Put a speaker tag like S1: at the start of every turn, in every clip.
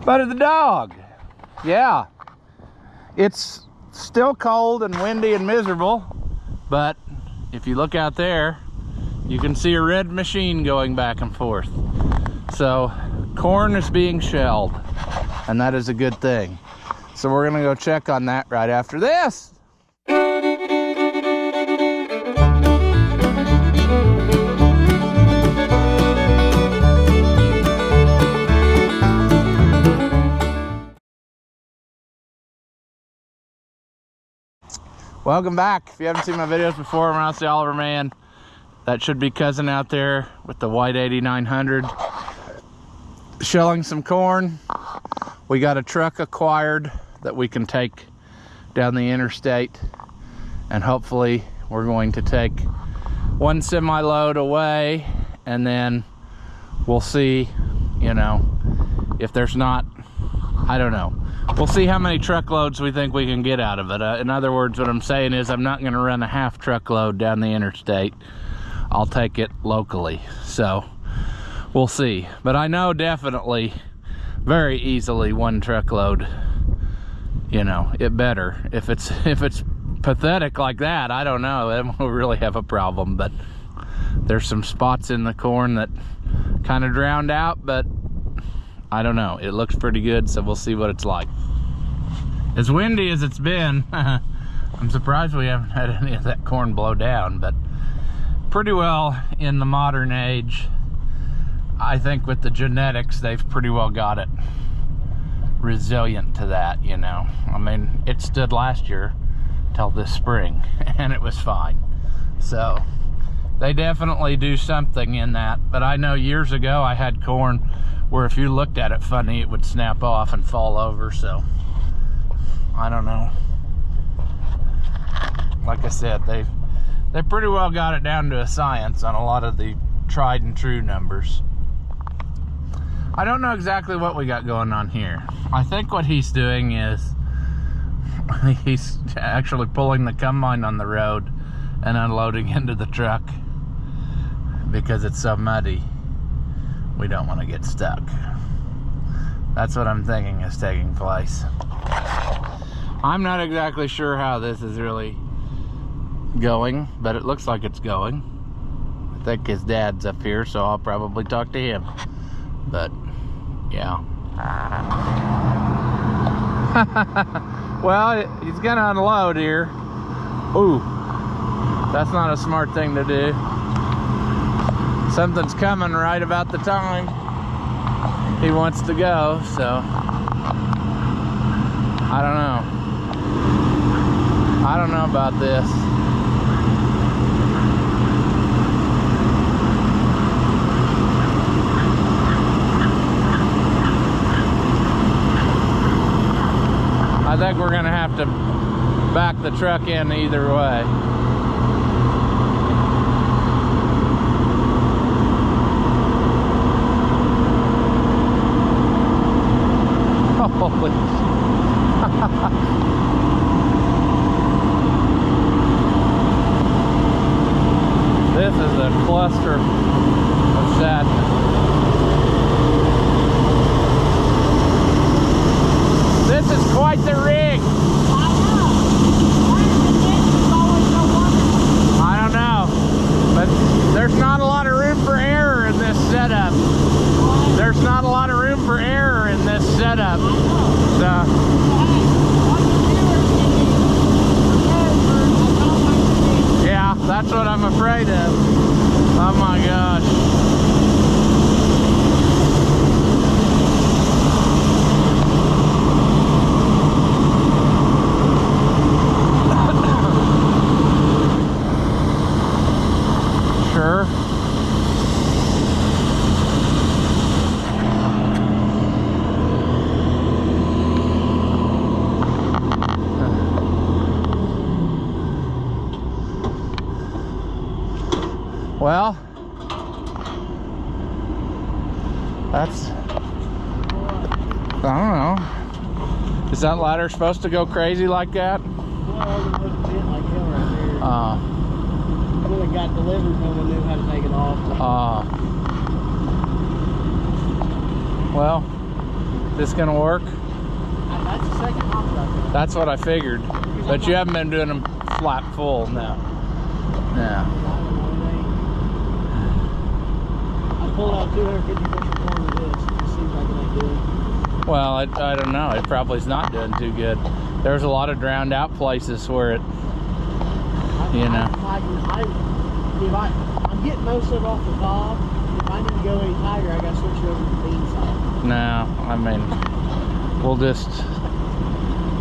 S1: But the dog, yeah, it's still cold and windy and miserable, but if you look out there, you can see a red machine going back and forth. So corn is being shelled, and that is a good thing. So we're gonna go check on that right after this. Welcome back. If you haven't seen my videos before, I'm Rouse the Oliver Man. That should be cousin out there with the white 8900. Shelling some corn. We got a truck acquired that we can take down the interstate, and hopefully we're going to take one semi load away, and then we'll see, you know, if there's not, I don't know. We'll see how many truckloads we think we can get out of it. In other words, what I'm saying is I'm not going to run a half truckload down the interstate. I'll take it locally. So we'll see. But I know definitely, very easily, one truckload, you know, it better. If it's pathetic like that, I don't know, then we'll really have a problem. But there's some spots in the corn that kind of drowned out, but I don't know, it looks pretty good, so we'll see what it's like. As windy as it's been, I'm surprised we haven't had any of that corn blow down, but pretty well in the modern age, I think with the genetics, they've pretty well got it resilient to that, you know. I mean, it stood last year till this spring, and it was fine. So they definitely do something in that, but I know years ago I had corn where if you looked at it funny, it would snap off and fall over, so I don't know. Like I said, they pretty well got it down to a science on a lot of the tried and true numbers. I don't know exactly what we got going on here. I think what he's doing is he's actually pulling the combine on the road and unloading into the truck because it's so muddy. We don't want to get stuck. That's what I'm thinking is taking place. I'm not exactly sure how this is really going, but it looks like it's going. I think his dad's up here, so I'll probably talk to him. But, yeah. Well, he's gonna unload here. Ooh, that's not a smart thing to do. Something's coming right about the time he wants to go, so I don't know. I don't know about this. I think we're gonna have to back the truck in either way. Holy This is a cluster of sadness. This is quite the rig. I don't know, but there's not a lot of room for error in this setup. There's not a lot of room for error in this setup. So, yeah, that's what I'm afraid of. Oh my gosh. Sure. Well, that's, I don't know. Is that ladder supposed to go crazy like that?
S2: Well, it was a bit like hell right there. When it got delivered, no one knew how to take it off.
S1: Well, this gonna work?
S2: That's the second hopper I've done.
S1: That's what I figured. But you haven't been doing them flat full, no. Yeah.
S2: I pulled out 250 bushel corn of this. It just seems like it ain't doing.
S1: Well, I don't know. It probably is not doing too good. There's a lot of drowned out places where it, you know.
S2: I'm getting most of it off the cob. If I need to go any tighter, I got to switch it over to the bean side.
S1: No, I mean,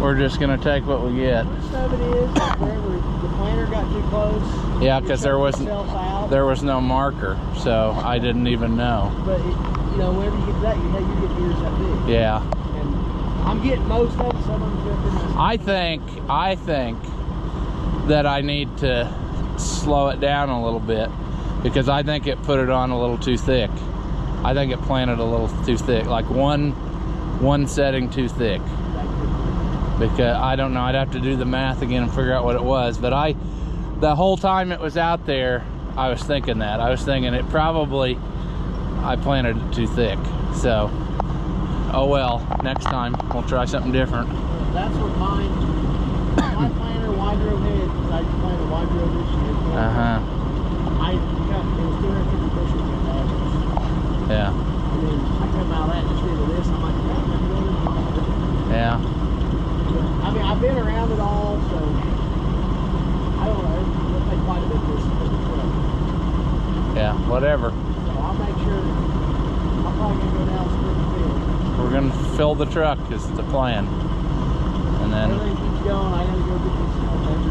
S1: we're just gonna take what we get.
S2: Most of it is wherever the planter got too close.
S1: Yeah, because there was no marker, so I didn't even know.
S2: But you know, whenever you get to that, you get ears that big.
S1: Yeah.
S2: And I'm getting most of it. Some of them different.
S1: I think that I need to slow it down a little bit because I think it put it on a little too thick. I think it planted a little too thick, like one setting too thick. Because I don't know, I'd have to do the math again and figure out what it was. But the whole time it was out there, I was thinking that. I was thinking I planted it too thick. So, oh well, next time we'll try something different.
S2: That's what my planter wide row head, because I planted wide row this year.
S1: Uh-huh.
S2: It was 250 bushels in that.
S1: Yeah.
S2: And then I come out of that and just into this, I'm like,
S1: yeah.
S2: I mean, I've been around it all, so I don't know. It'll take quite a bit for this to the truck.
S1: Yeah, whatever.
S2: So I'll make sure. I'm probably gonna go down and split the field.
S1: We're gonna fill the truck is the plan, and then
S2: everything keeps going. I gotta go get these filters.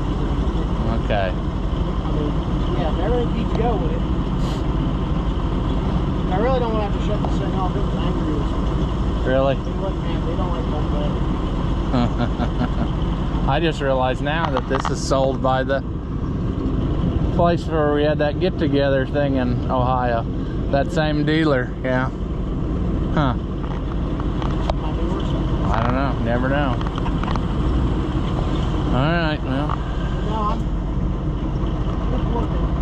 S1: Okay.
S2: I mean, yeah, if everything keeps going, I really don't want to have to shut this thing off. It was angry with me.
S1: Really?
S2: They wasn't happy. They don't like cold weather.
S1: I just realized now that this is sold by the place where we had that get-together thing in Ohio. That same dealer, yeah. Huh. I don't know, never know. Alright, well.
S2: No,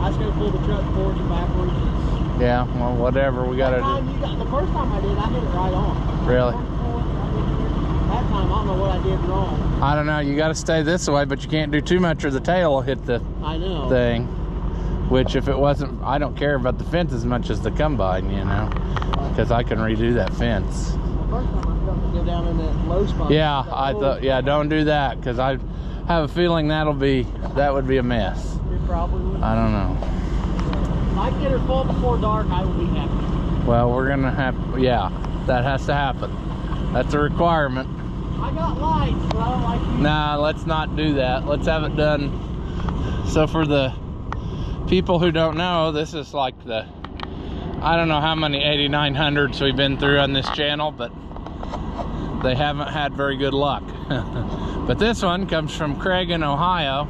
S2: I was going to pull the truck forwards and backwards.
S1: Yeah, well, whatever we gotta do.
S2: The first time I did, I hit it right on.
S1: Really?
S2: That time, I don't know what I did wrong.
S1: I don't know, you gotta stay this way, but you can't do too much or the tail will hit the thing. Which if it wasn't, I don't care about the fence as much as the combine, you know, because I can redo that fence.
S2: The first time I felt to go down in that low spot.
S1: Yeah, I thought, yeah, don't do that, because I have a feeling that would be a mess.
S2: It probably would.
S1: I don't know.
S2: If I get her full before dark, I will be happy.
S1: Well, we're gonna have, yeah, that has to happen. That's a requirement.
S2: I got lights, but I don't like you.
S1: Nah, let's not do that. Let's have it done. So for the people who don't know, this is like the, I don't know how many 8900s we've been through on this channel, but they haven't had very good luck. But this one comes from Craig in Ohio,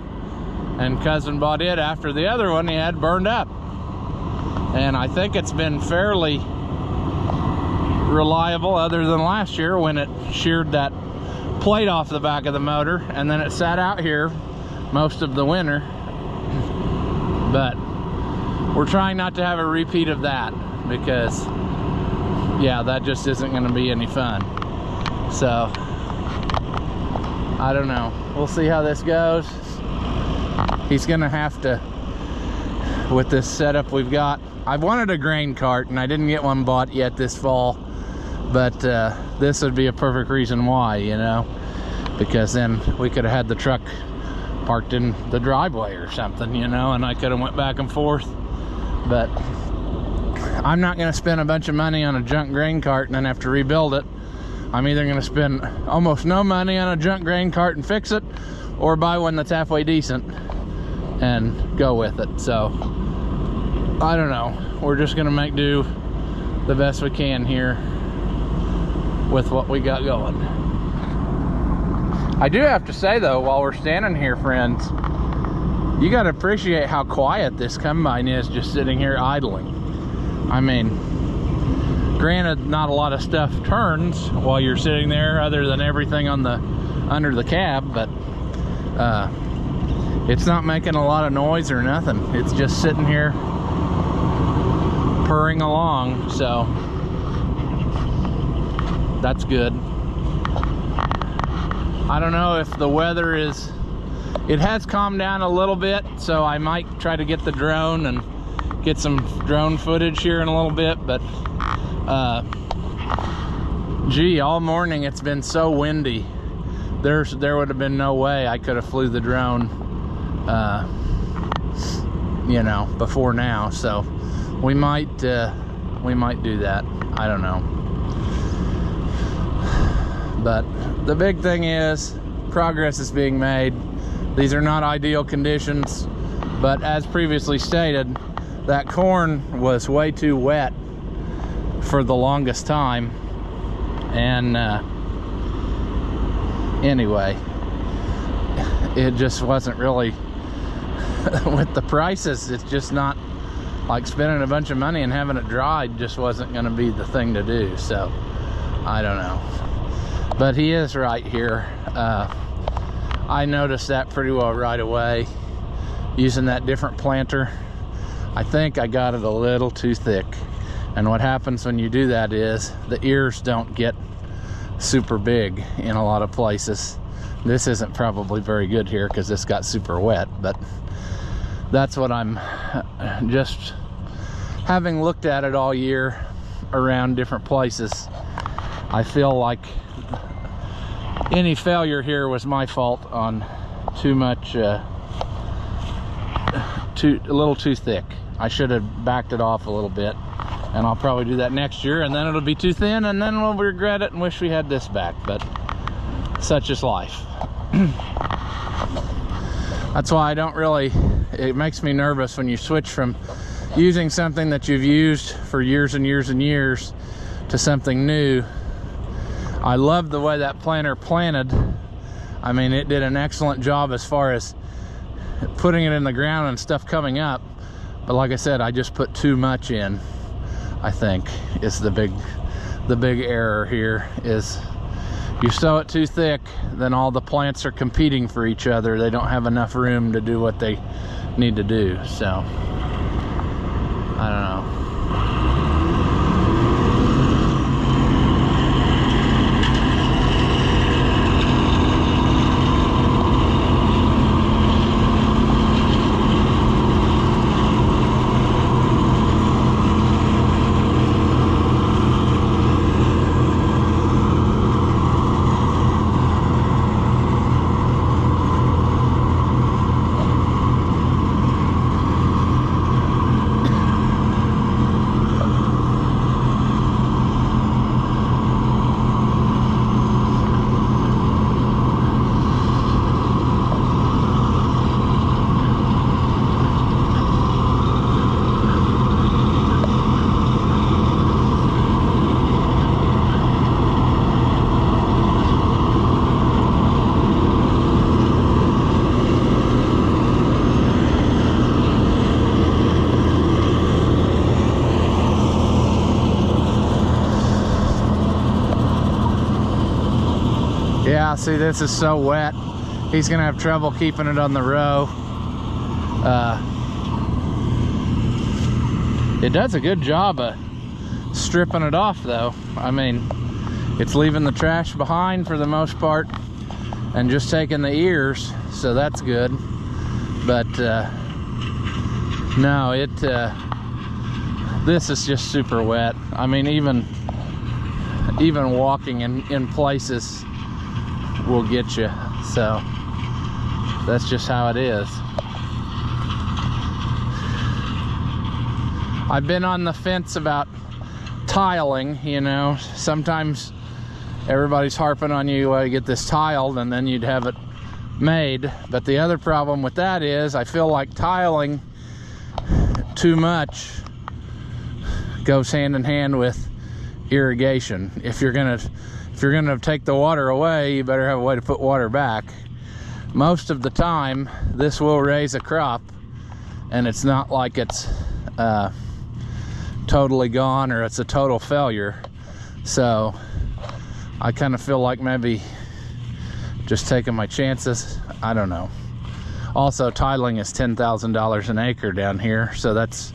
S1: and cousin bought it after the other one he had burned up. And I think it's been fairly reliable other than last year when it sheared that plate off the back of the motor, and then it sat out here most of the winter. But we're trying not to have a repeat of that because, yeah, that just isn't going to be any fun. So I don't know, we'll see how this goes. He's gonna have to, with this setup we've got, I wanted a grain cart and I didn't get one bought yet this fall, but this would be a perfect reason why, you know, because then we could have had the truck parked in the driveway or something, you know, and I could have went back and forth. But I'm not going to spend a bunch of money on a junk grain cart and then have to rebuild it. I'm either going to spend almost no money on a junk grain cart and fix it, or buy one that's halfway decent and go with it. So I don't know, we're just going to make do the best we can here with what we got going. I do have to say though, while we're standing here, friends, you got to appreciate how quiet this combine is just sitting here idling. I mean, granted, not a lot of stuff turns while you're sitting there other than everything on the under the cab, but it's not making a lot of noise or nothing. It's just sitting here purring along, so that's good. I don't know if the weather is, it has calmed down a little bit, so I might try to get the drone and get some drone footage here in a little bit, but gee, all morning it's been so windy. There would have been no way I could have flew the drone, you know, before now. So we might do that. I don't know. But the big thing is progress is being made. These are not ideal conditions, but as previously stated, that corn was way too wet for the longest time. And anyway, it just wasn't really with the prices. It's just not like spending a bunch of money and having it dried just wasn't going to be the thing to do. So I don't know, but he is right here. I noticed that pretty well right away using that different planter. I think I got it a little too thick, and what happens when you do that is the ears don't get super big in a lot of places. This isn't probably very good here because this got super wet, but that's what I'm just having looked at it all year around different places. I feel like any failure here was my fault on too much, a little too thick. I should have backed it off a little bit, and I'll probably do that next year, and then it'll be too thin, and then we'll regret it and wish we had this back, but such is life. That's why I don't really, it makes me nervous when you switch from using something that you've used for years and years and years to something new. I love the way that planter planted. I mean, it did an excellent job as far as putting it in the ground and stuff coming up, but like I said, I just put too much in. I think is the big error here, is you sow it too thick, then all the plants are competing for each other. They don't have enough room to do what they need to do. So I don't know. Yeah, see, this is so wet. He's gonna have trouble keeping it on the row. It does a good job of stripping it off though. I mean, it's leaving the trash behind for the most part and just taking the ears, so that's good. But no, this is just super wet. I mean, even walking in places will get you, so that's just how it is. I've been on the fence about tiling, you know. Sometimes everybody's harping on you, well, you get this tiled and then you'd have it made, but the other problem with that is I feel like tiling too much goes hand in hand with irrigation. If you're gonna take the water away, you better have a way to put water back. Most of the time this will raise a crop, and it's not like it's totally gone or it's a total failure. So I kind of feel like maybe just taking my chances. I don't know. Also, tiling is $10,000 an acre down here, so that's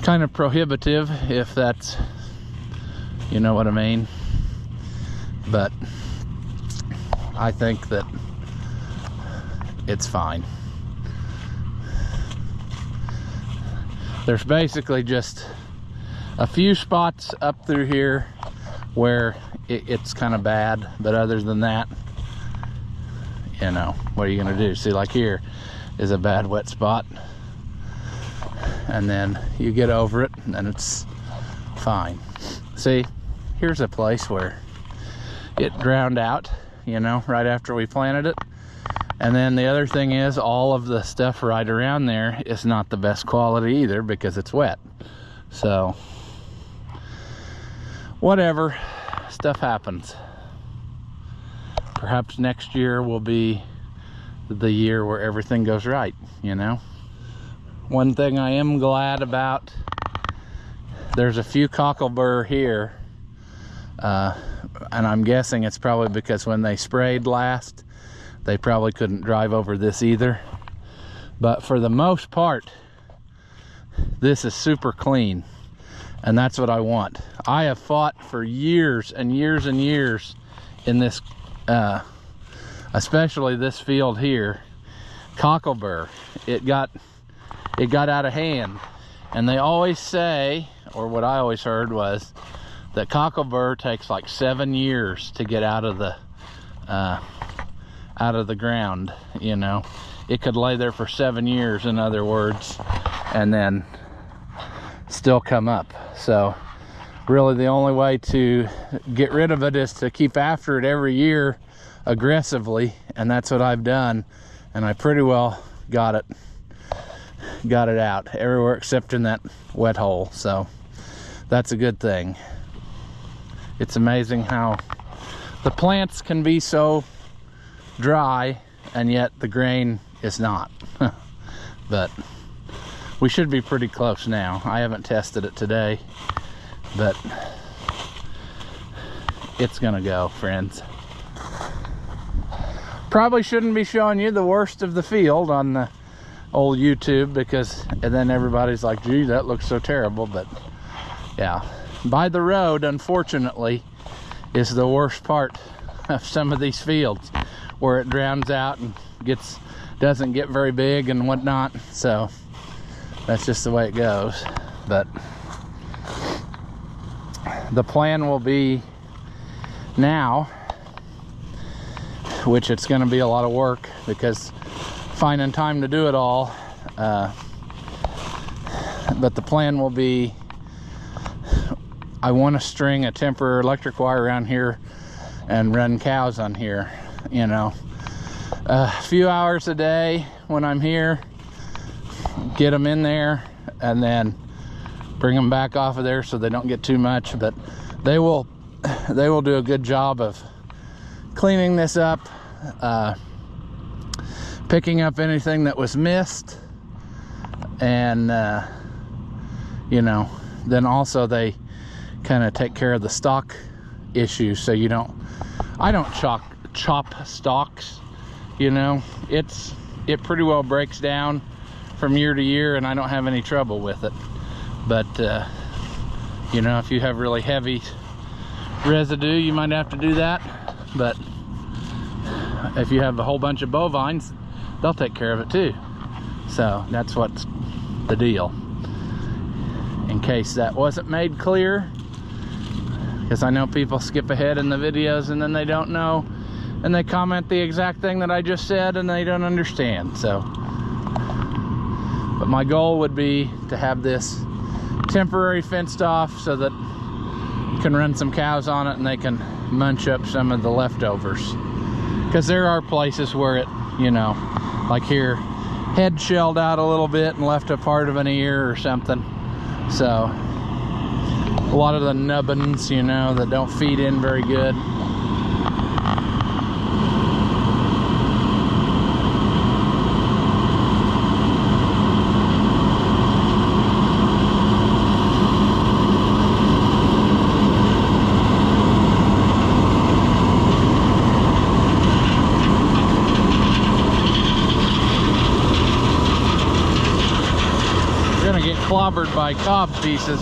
S1: kind of prohibitive, if that's, you know what I mean. But I think that it's fine. There's basically just a few spots up through here where it's kind of bad, but other than that, you know, what are you gonna do? See, like here is a bad wet spot, and then you get over it and then it's fine. See, here's a place where it drowned out, you know, right after we planted it. And then the other thing is, all of the stuff right around there is not the best quality either because it's wet. So whatever, stuff happens. Perhaps next year will be the year where everything goes right, you know. One thing I am glad about, there's a few cocklebur here, and I'm guessing it's probably because when they sprayed last, they probably couldn't drive over this either. But for the most part, this is super clean, and that's what I want. I have fought for years and years and years in this, especially this field here, cocklebur. It got out of hand, and they always say, or what I always heard was, that cocklebur takes like 7 years to get out of the ground. You know, it could lay there for 7 years, in other words, and then still come up. So really the only way to get rid of it is to keep after it every year aggressively, and that's what I've done, and I pretty well got it out everywhere except in that wet hole. So that's a good thing. It's amazing how the plants can be so dry and yet the grain is not. But we should be pretty close now. I haven't tested it today, but it's gonna go, friends. Probably shouldn't be showing you the worst of the field on the old YouTube, because and then everybody's like, gee, that looks so terrible. But yeah, by the road, unfortunately, is the worst part of some of these fields, where it drowns out and doesn't get very big and whatnot. So that's just the way it goes. But the plan will be now, which it's going to be a lot of work because finding time to do it all, but the plan will be, I want to string a temporary electric wire around here and run cows on here, you know, a few hours a day when I'm here, get them in there and then bring them back off of there so they don't get too much. But they will do a good job of cleaning this up, picking up anything that was missed, and you know, then also they kind of take care of the stalk issue. So I don't chop stalks, you know. It pretty well breaks down from year to year and I don't have any trouble with it. But you know, if you have really heavy residue, you might have to do that. But if you have a whole bunch of bovines, they'll take care of it too. So that's what's the deal, in case that wasn't made clear, because I know people skip ahead in the videos and then they don't know, and they comment the exact thing that I just said and they don't understand. So, but my goal would be to have this temporary fenced off so that you can run some cows on it and they can munch up some of the leftovers. Because there are places where it, you know, like here, head shelled out a little bit and left a part of an ear or something. So a lot of the nubbins, you know, that don't feed in very good. Clobbered by cob pieces.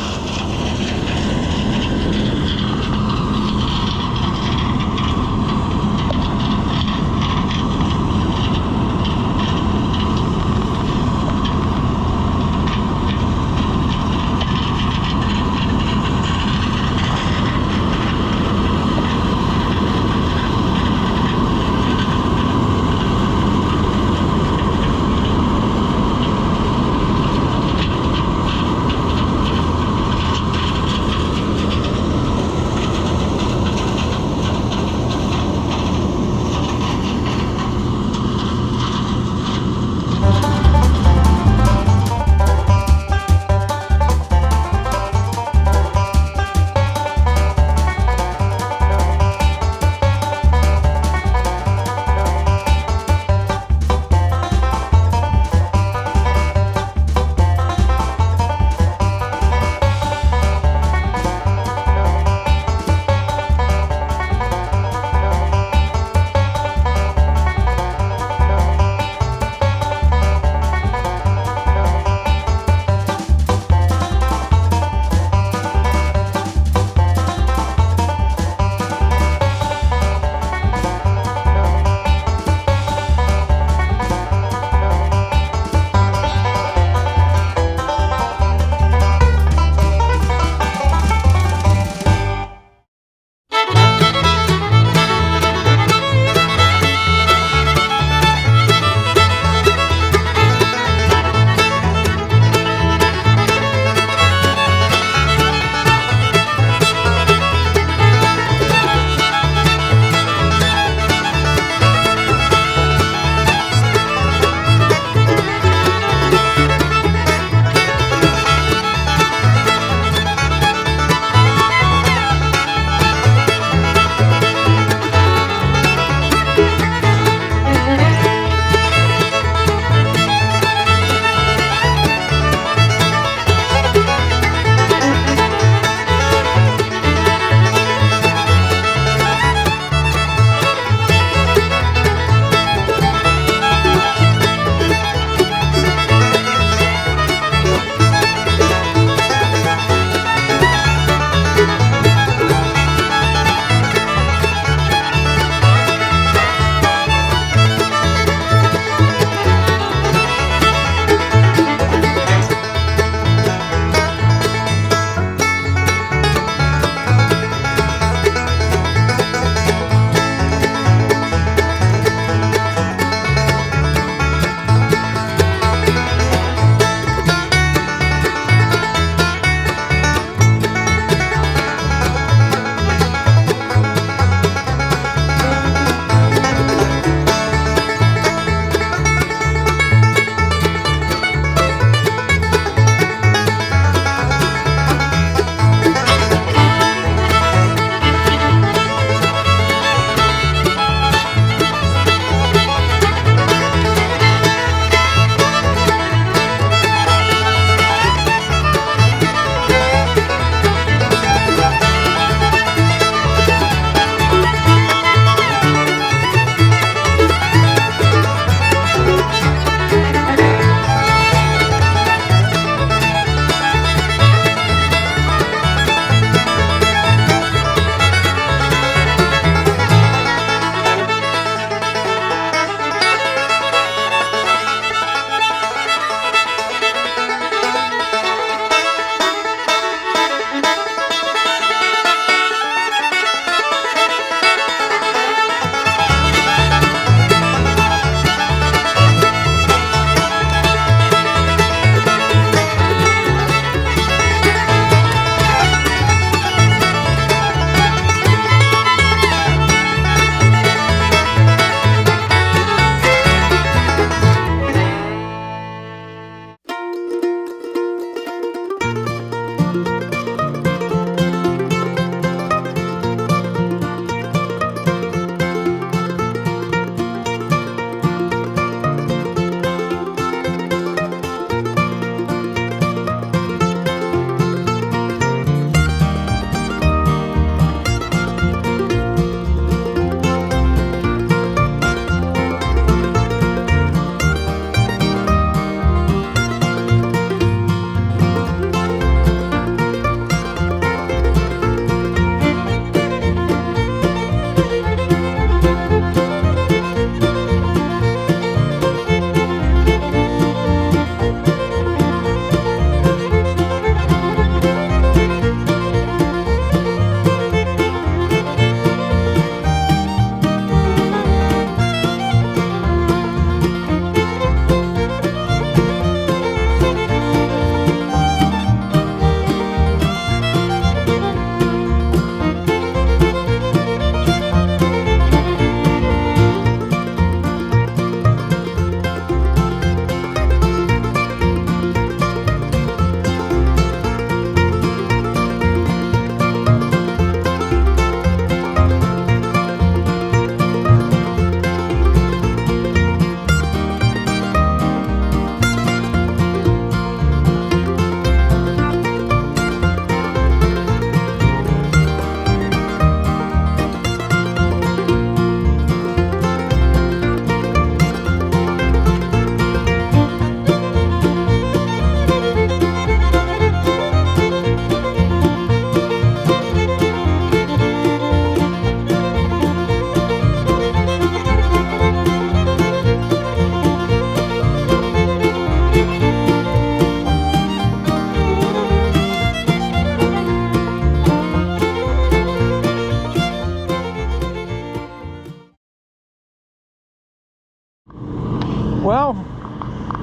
S1: Well,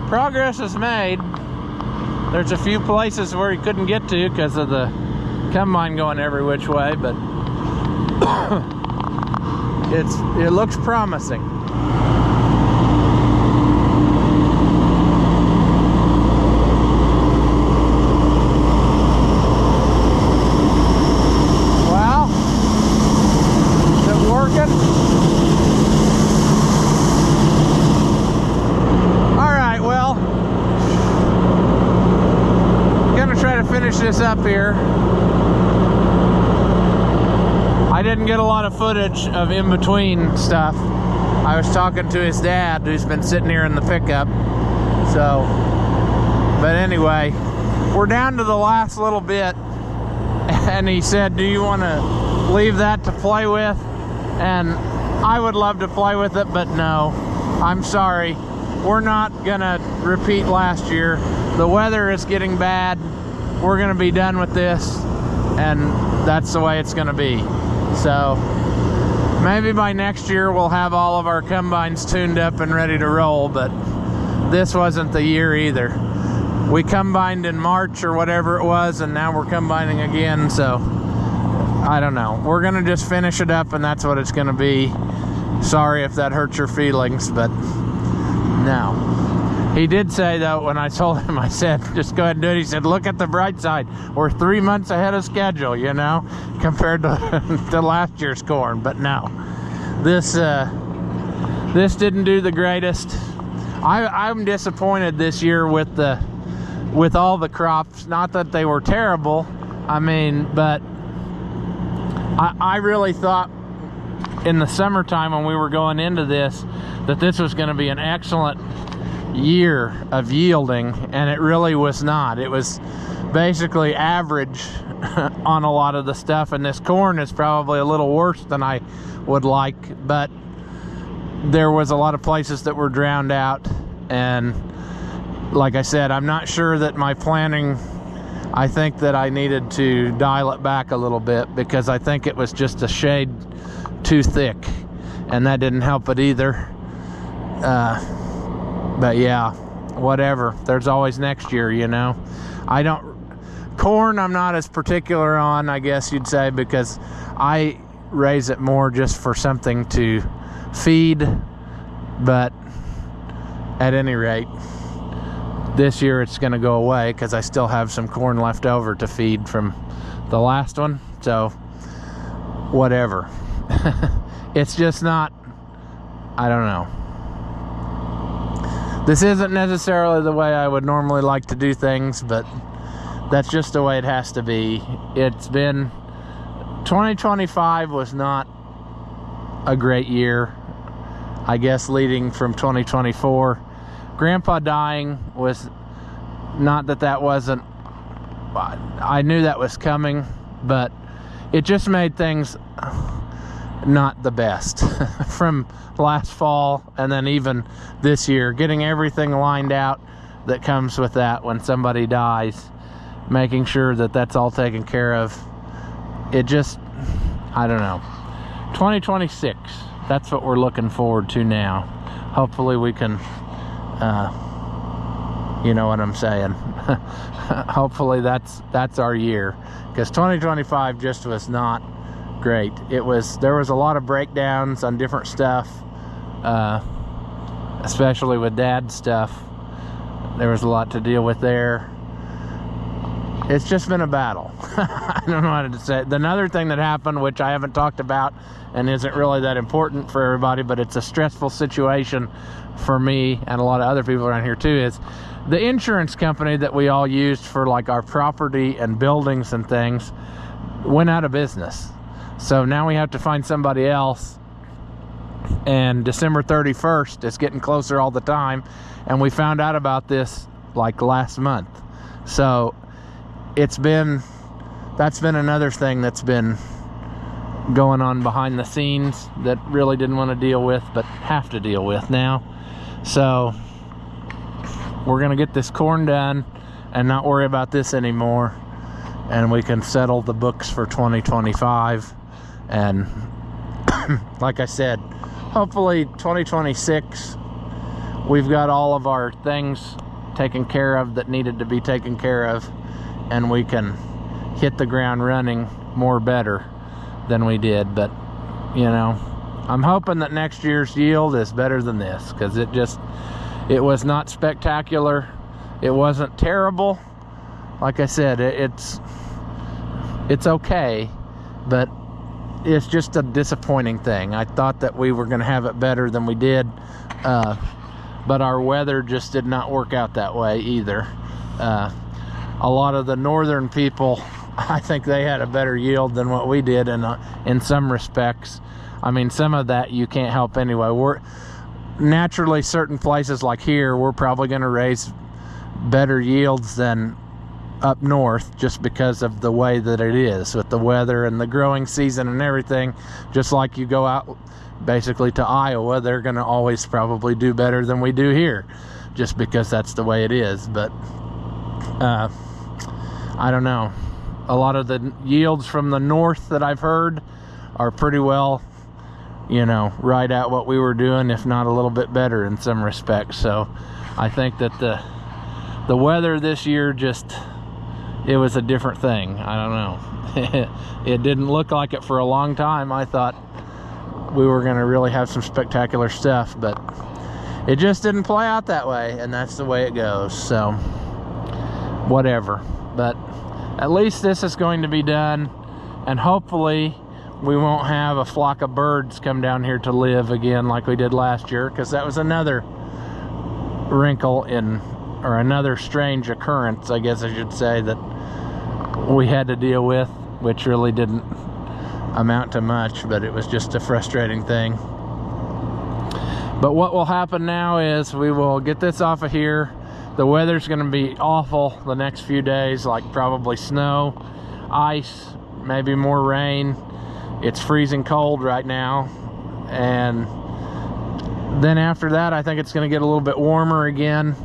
S1: progress is made. There's a few places where he couldn't get to because of the combine going every which way, but it looks promising. Well, is it working? All right, well, gonna try to finish this up here. I didn't get a lot of footage of in-between stuff. I was talking to his dad, who's been sitting here in the pickup. So, but anyway, we're down to the last little bit. And he said, do you want to leave that to play with? And I would love to play with it, but no, I'm sorry. We're not gonna repeat last year. The weather is getting bad. We're gonna be done with this, and that's the way it's gonna be. So maybe by next year we'll have all of our combines tuned up and ready to roll, but this wasn't the year either. We combined in March or whatever it was, and now we're combining again, so I don't know. We're gonna just finish it up, and that's what it's gonna be. Sorry if that hurts your feelings, but no. He did say, though, when I told him, I said, just go ahead and do it. He said, look at the bright side. We're 3 months ahead of schedule, you know, compared to, to last year's corn. But no, this didn't do the greatest. I'm disappointed this year with all the crops. Not that they were terrible, I mean, but I really thought in the summertime when we were going into this that this was going to be an excellent year of yielding, and it really was not. It was basically average on a lot of the stuff, and this corn is probably a little worse than I would like, but there was a lot of places that were drowned out. And like I said, I'm not sure that my planting, I think that I needed to dial it back a little bit, because I think it was just a shade too thick, and that didn't help it either. But yeah, whatever. There's always next year, you know. Corn I'm not as particular on, I guess you'd say, because I raise it more just for something to feed. But at any rate, this year it's going to go away because I still have some corn left over to feed from the last one. So whatever. It's just not, I don't know. This isn't necessarily the way I would normally like to do things, but that's just the way it has to be. It's been, 2025 was not a great year, I guess, leading from 2024. Grandpa dying was, not that that wasn't, I knew that was coming, but it just made things not the best from last fall, and then even this year, getting everything lined out that comes with that when somebody dies, making sure that that's all taken care of. It just, I don't know. 2026, that's what we're looking forward to now. Hopefully we can, you know what I'm saying. Hopefully that's our year, because 2025 just was not great. There was a lot of breakdowns on different stuff, especially with Dad's stuff. There was a lot to deal with there. It's just been a battle. I don't know how to say it. Another thing that happened, which I haven't talked about and isn't really that important for everybody, but it's a stressful situation for me and a lot of other people around here too, is the insurance company that we all used for like our property and buildings and things went out of business. So now we have to find somebody else, and December 31st is getting closer all the time, and we found out about this like last month. So that's been another thing that's been going on behind the scenes that really didn't want to deal with, but have to deal with now. So we're gonna get this corn done and not worry about this anymore, and we can settle the books for 2025. And like I said, hopefully 2026 we've got all of our things taken care of that needed to be taken care of, and we can hit the ground running more better than we did. But you know, I'm hoping that next year's yield is better than this, because it was not spectacular. It wasn't terrible. Like I said, it's okay, but it's just a disappointing thing. I thought that we were going to have it better than we did, but our weather just did not work out that way either. A lot of the northern people, I think they had a better yield than what we did in some respects. I mean, some of that you can't help anyway. We're naturally, certain places like here, we're probably going to raise better yields than up north, just because of the way that it is with the weather and the growing season and everything. Just like you go out basically to Iowa, they're going to always probably do better than we do here, just because that's the way it is. But I don't know, a lot of the yields from the north that I've heard are pretty well, you know, right at what we were doing, if not a little bit better in some respects. So I think that the weather this year it was a different thing. I don't know. It didn't look like it for a long time. I thought we were going to really have some spectacular stuff, but it just didn't play out that way, and that's the way it goes. So whatever. But at least this is going to be done, and hopefully we won't have a flock of birds come down here to live again like we did last year, because that was another wrinkle or another strange occurrence, I guess I should say, that we had to deal with, which really didn't amount to much, but it was just a frustrating thing. But what will happen now is we will get this off of here. The weather's going to be awful the next few days, like probably snow, ice, maybe more rain. It's freezing cold right now, and then after that I think it's going to get a little bit warmer again,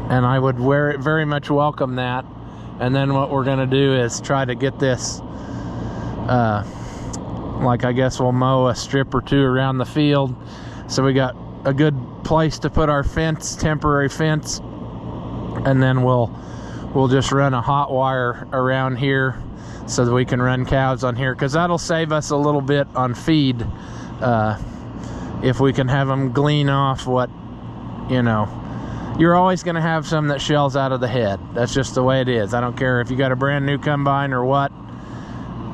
S1: and I would very much welcome that. And then what we're going to do is try to get this, like, I guess we'll mow a strip or two around the field, so we got a good place to put our fence, temporary fence, and then we'll just run a hot wire around here so that we can run cows on here, because that'll save us a little bit on feed, if we can have them glean off what, you know. You're always going to have some that shells out of the head. That's just the way it is. I don't care if you got a brand new combine or what,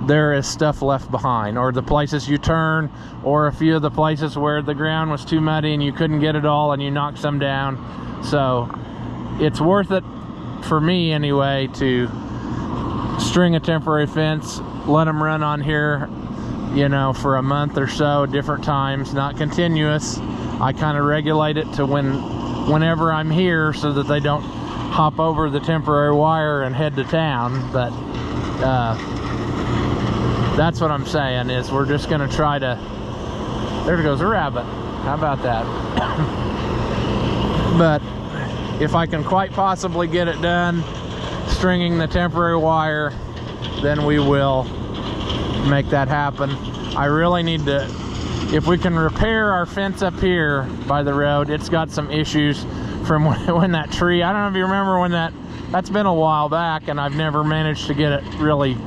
S1: there is stuff left behind, or the places you turn, or a few of the places where the ground was too muddy and you couldn't get it all and you knocked some down. So it's worth it for me anyway to string a temporary fence, let them run on here, you know, for a month or so, different times, not continuous. I kind of regulate it to whenever I'm here, so that they don't hop over the temporary wire and head to town. But that's what I'm saying, is we're just going to try to... There goes a rabbit. How about that? But if I can quite possibly get it done, stringing the temporary wire, then we will make that happen. I really need to... If we can repair our fence up here by the road, it's got some issues from when that tree, I don't know if you remember when that's been a while back, and I've never managed to get it really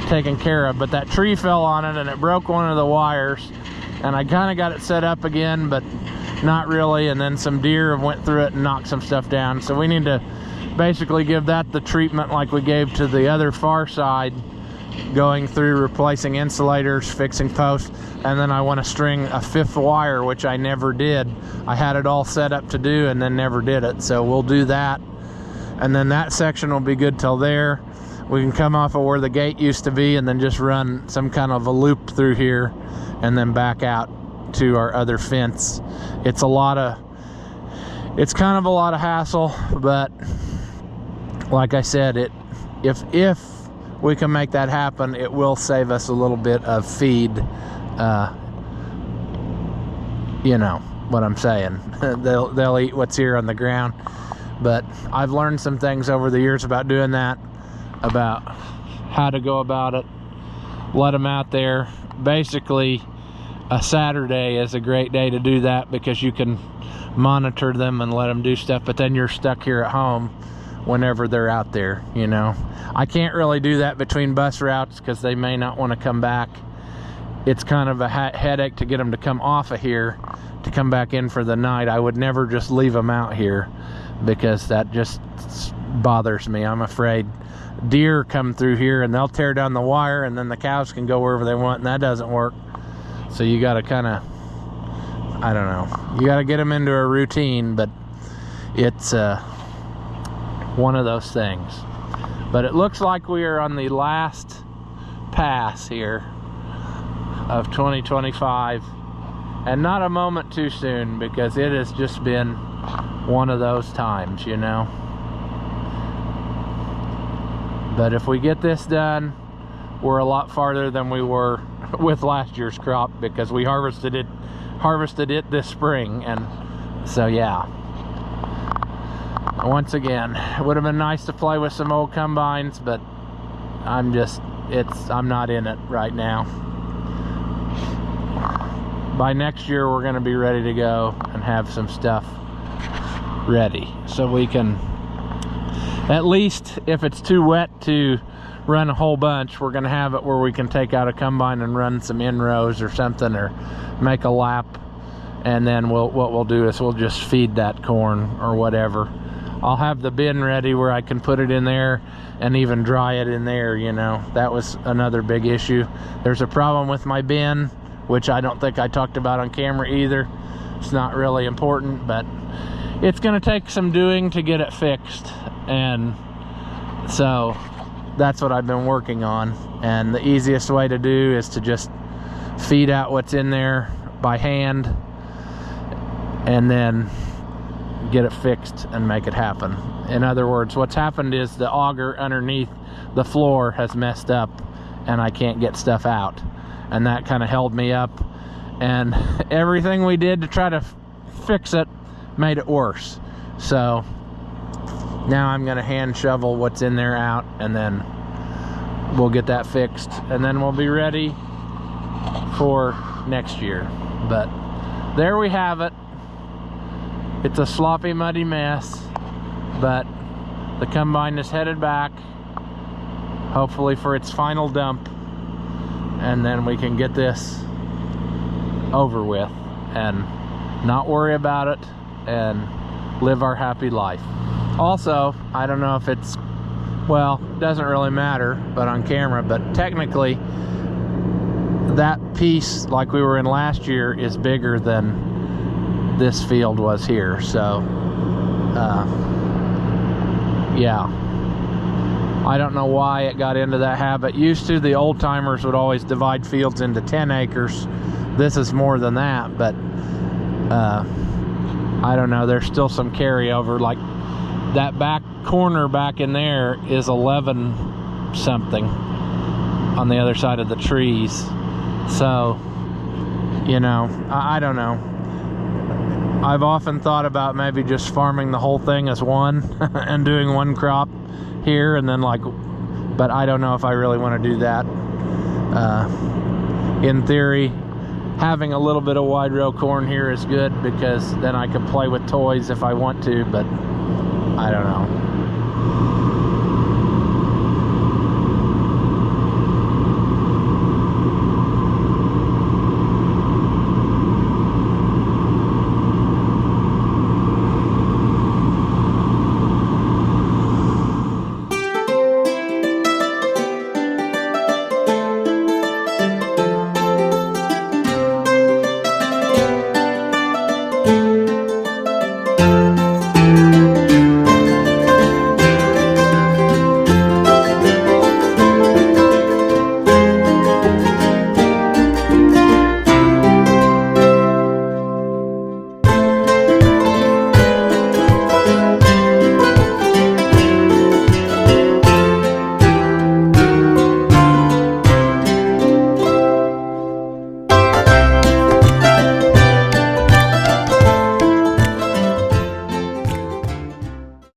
S1: taken care of, but that tree fell on it and it broke one of the wires, and I kind of got it set up again, but not really, and then some deer went through it and knocked some stuff down. So we need to basically give that the treatment like we gave to the other far side, going through replacing insulators, fixing posts, and then I want to string a fifth wire, which I never did. I had it all set up to do and then never did it, so we'll do that, and then that section will be good till there. We can come off of where the gate used to be and then just run some kind of a loop through here and then back out to our other fence. It's kind of a lot of hassle, but like I said, if we can make that happen, it will save us a little bit of feed. You know what I'm saying. They'll eat what's here on the ground. But I've learned some things over the years about doing that, about how to go about it. Let them out there. Basically, a Saturday is a great day to do that, because you can monitor them and let them do stuff, but then you're stuck here at home whenever they're out there, you know. I can't really do that between bus routes because they may not want to come back. It's kind of a headache to get them to come off of here to come back in for the night. I would never just leave them out here because that just bothers me. I'm afraid deer come through here and they'll tear down the wire, and then the cows can go wherever they want, and that doesn't work. So you got to kind of, I don't know, you got to get them into a routine, but it's one of those things. But it looks like we are on the last pass here of 2025, and not a moment too soon, because it has just been one of those times, you know. But if we get this done, we're a lot farther than we were with last year's crop, because we harvested it this spring. And so yeah, once again, it would have been nice to play with some old combines, but I'm not in it right now. By next year, we're going to be ready to go and have some stuff ready, so we can, at least if it's too wet to run a whole bunch, we're going to have it where we can take out a combine and run some in-rows or something, or make a lap. And then what we'll do is we'll just feed that corn or whatever. I'll have the bin ready where I can put it in there and even dry it in there, you know. That was another big issue. There's a problem with my bin, which I don't think I talked about on camera either. It's not really important, but it's going to take some doing to get it fixed. And so that's what I've been working on. And the easiest way to do is to just feed out what's in there by hand, and then get it fixed and make it happen. In other words, what's happened is the auger underneath the floor has messed up and I can't get stuff out, and that kind of held me up, and everything we did to try to fix it made it worse. So now I'm going to hand shovel what's in there out, and then we'll get that fixed, and then we'll be ready for next year. But there we have it. It's a sloppy, muddy mess, but the combine is headed back, hopefully for its final dump, and then we can get this over with and not worry about it and live our happy life. Also, I don't know if it's, well, it doesn't really matter, but on camera, but technically that piece, like we were in last year, is bigger than this field was here. So yeah, I don't know why it got into that habit. Used to, the old timers would always divide fields into 10 acres. This is more than that, but I don't know, there's still some carryover. Like that back corner back in there is 11 something on the other side of the trees. So, you know, I don't know. I've often thought about maybe just farming the whole thing as one and doing one crop here, and then like, but I don't know if I really want to do that. In theory, having a little bit of wide row corn here is good, because then I can play with toys if I want to, but I don't know.